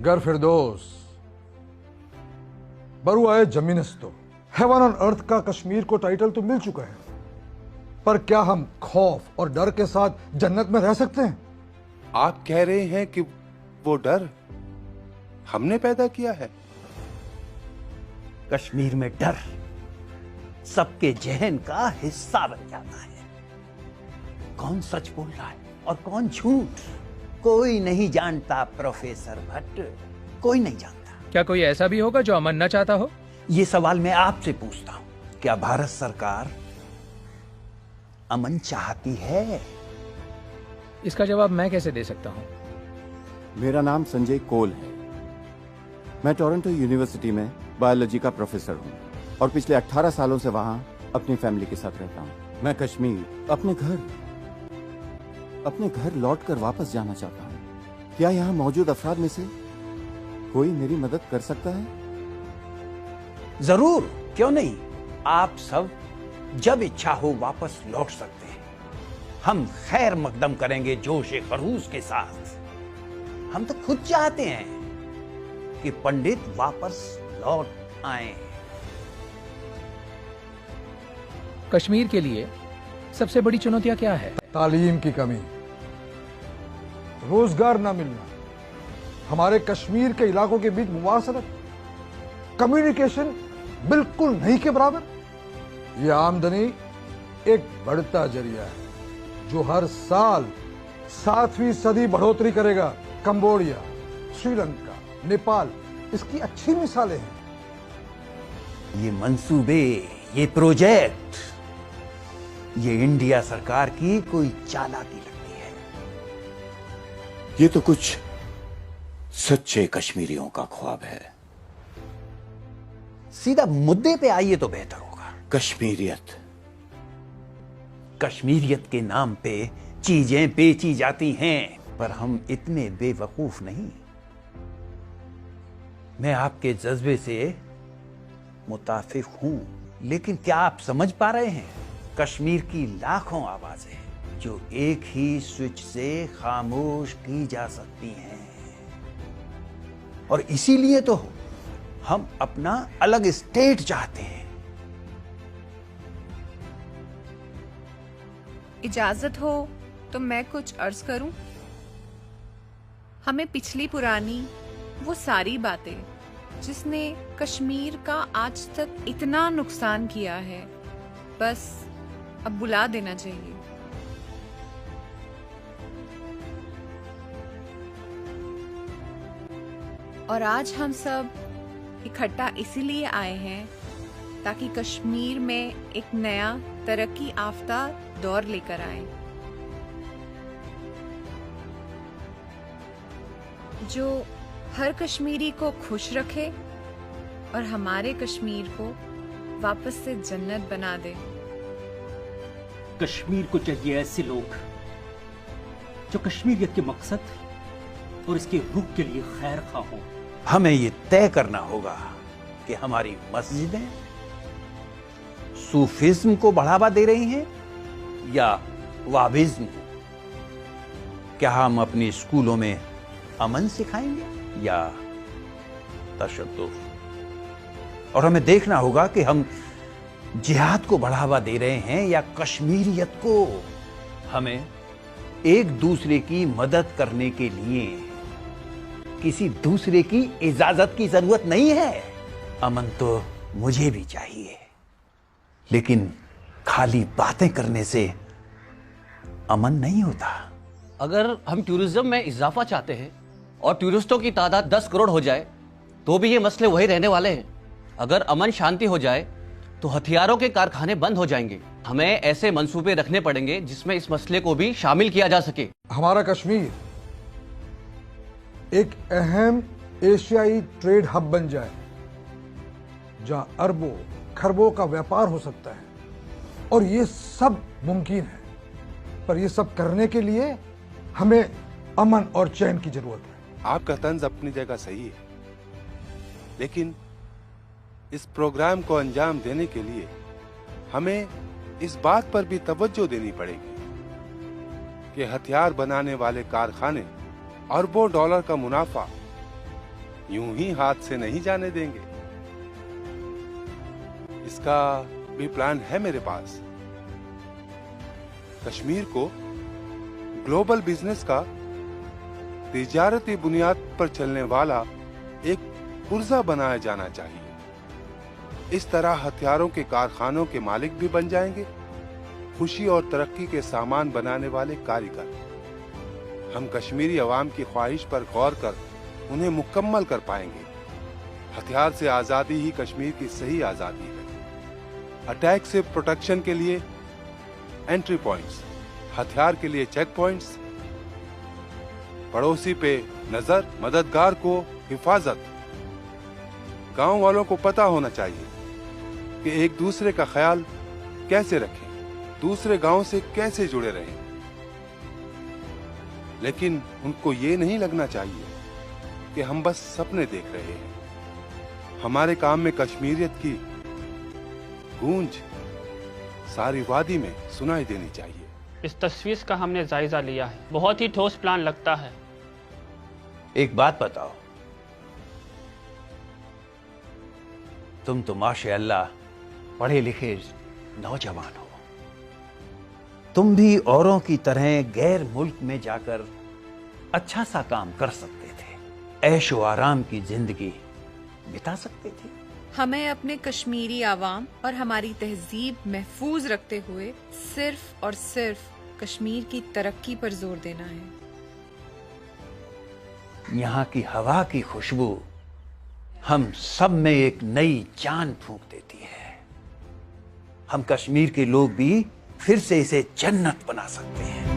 गर फिरदौस बरुआए जमीनस्तो, heaven on earth का कश्मीर को टाइटल तो मिल चुका है, पर क्या हम खौफ और डर के साथ जन्नत में रह सकते हैं? आप कह रहे हैं कि वो डर हमने पैदा किया है? कश्मीर में डर सबके जहन का हिस्सा बन जाता है। कौन सच बोल रहा है और कौन झूठ, कोई नहीं जानता प्रोफेसर भट्ट, कोई नहीं जानता। क्या कोई ऐसा भी होगा जो अमन न चाहता हो? ये सवाल मैं आपसे पूछता हूं, क्या भारत सरकार अमन चाहती है? इसका जवाब मैं कैसे दे सकता हूँ? मेरा नाम संजय कोल है। मैं टोरंटो यूनिवर्सिटी में बायोलॉजी का प्रोफेसर हूँ और पिछले 18 सालों से वहाँ अपनी फैमिली के साथ रहता हूँ। मैं कश्मीर अपने घर लौटकर वापस जाना चाहता हूँ। क्या यहाँ मौजूद अफराद में से कोई मेरी मदद कर सकता है? जरूर, क्यों नहीं। आप सब जब इच्छा हो वापस लौट सकते हैं। हम खैर मकदम करेंगे जोश खरूस के साथ। हम तो खुद चाहते हैं कि पंडित वापस लौट आए। कश्मीर के लिए सबसे बड़ी चुनौतियां क्या है? तालीम की कमी, रोजगार ना मिलना, हमारे कश्मीर के इलाकों के बीच मुवासलत, कम्युनिकेशन बिल्कुल नहीं के बराबर। यह आमदनी एक बढ़ता जरिया है जो हर साल 7वीं सदी बढ़ोतरी करेगा। कंबोडिया, श्रीलंका, नेपाल इसकी अच्छी मिसालें हैं। ये मंसूबे, ये प्रोजेक्ट, ये इंडिया सरकार की कोई चालाकी लगती है। ये तो कुछ सच्चे कश्मीरियों का ख्वाब है। सीधा मुद्दे पे आइए तो बेहतर होगा। कश्मीरियत के नाम पे चीजें बेची जाती हैं, पर हम इतने बेवकूफ नहीं। मैं आपके जज्बे से मुताफिक हूं, लेकिन क्या आप समझ पा रहे हैं? कश्मीर की लाखों आवाजें जो एक ही स्विच से खामोश की जा सकती हैं, और इसीलिए तो हम अपना अलग स्टेट चाहते हैं। इजाजत हो तो मैं कुछ अर्ज करूं? हमें पिछली पुरानी वो सारी बातें जिसने कश्मीर का आज तक इतना नुकसान किया है, बस अब बुला देना चाहिए। और आज हम सब इकट्ठा इसीलिए आए हैं ताकि कश्मीर में एक नया तरक्की याफ्ता दौर लेकर आए, जो हर कश्मीरी को खुश रखे और हमारे कश्मीर को वापस से जन्नत बना दे। कश्मीर को चाहिए ऐसे लोग जो कश्मीरियत के मकसद और इसके रूह के लिए खैर खा हो। हमें ये तय करना होगा कि हमारी मस्जिदें सूफिज्म को बढ़ावा दे रही हैं या वाबिज्म को। क्या हम अपने स्कूलों में अमन सिखाएंगे या तशद्दुद? और हमें देखना होगा कि हम जिहाद को बढ़ावा दे रहे हैं या कश्मीरियत को। हमें एक दूसरे की मदद करने के लिए किसी दूसरे की इजाजत की जरूरत नहीं है। अमन तो मुझे भी चाहिए, लेकिन खाली बातें करने से अमन नहीं होता। अगर हम टूरिज्म में इजाफा चाहते हैं और टूरिस्टों की तादाद 10 करोड़ हो जाए तो भी ये मसले वही रहने वाले हैं। अगर अमन शांति हो जाए तो हथियारों के कारखाने बंद हो जाएंगे। हमें ऐसे मंसूबे रखने पड़ेंगे जिसमें इस मसले को भी शामिल किया जा सके। हमारा कश्मीर एक अहम एशियाई ट्रेड हब बन जाए जहां अरबों खरबों का व्यापार हो सकता है, और ये सब मुमकिन है। पर ये सब करने के लिए हमें अमन और चैन की जरूरत है। आपका तंज अपनी जगह सही है, लेकिन इस प्रोग्राम को अंजाम देने के लिए हमें इस बात पर भी तवज्जो देनी पड़ेगी कि हथियार बनाने वाले कारखाने अरबों डॉलर का मुनाफा यूं ही हाथ से नहीं जाने देंगे। इसका भी प्लान है मेरे पास। कश्मीर को ग्लोबल बिजनेस का तिजारती बुनियाद पर चलने वाला एक पुर्जा बनाया जाना चाहिए। इस तरह हथियारों के कारखानों के मालिक भी बन जाएंगे, खुशी और तरक्की के सामान बनाने वाले कारीगर। हम कश्मीरी अवाम की ख्वाहिश पर गौर कर उन्हें मुकम्मल कर पाएंगे। हथियार से आजादी ही कश्मीर की सही आजादी है। अटैक से प्रोटेक्शन के लिए एंट्री पॉइंट्स, हथियार के लिए चेक पॉइंट्स, पड़ोसी पे नजर, मददगार को हिफाजत। गांव वालों को पता होना चाहिए कि एक दूसरे का ख्याल कैसे रखें, दूसरे गांव से कैसे जुड़े रहें। लेकिन उनको ये नहीं लगना चाहिए कि हम बस सपने देख रहे हैं। हमारे काम में कश्मीरियत की गूंज सारी वादी में सुनाई देनी चाहिए। इस तशवीश का हमने जायजा लिया है, बहुत ही ठोस प्लान लगता है। एक बात बताओ, तुम तो माशाअल्लाह पढ़े लिखे नौजवान हो, तुम भी औरों की तरह गैर मुल्क में जाकर अच्छा सा काम कर सकते थे, ऐशो आराम की जिंदगी बिता सकते थे। हमें अपने कश्मीरी आवाम और हमारी तहजीब महफूज रखते हुए सिर्फ और सिर्फ कश्मीर की तरक्की पर जोर देना है। यहाँ की हवा की खुशबू हम सब में एक नई जान फूंक देती है। हम कश्मीर के लोग भी फिर से इसे जन्नत बना सकते हैं।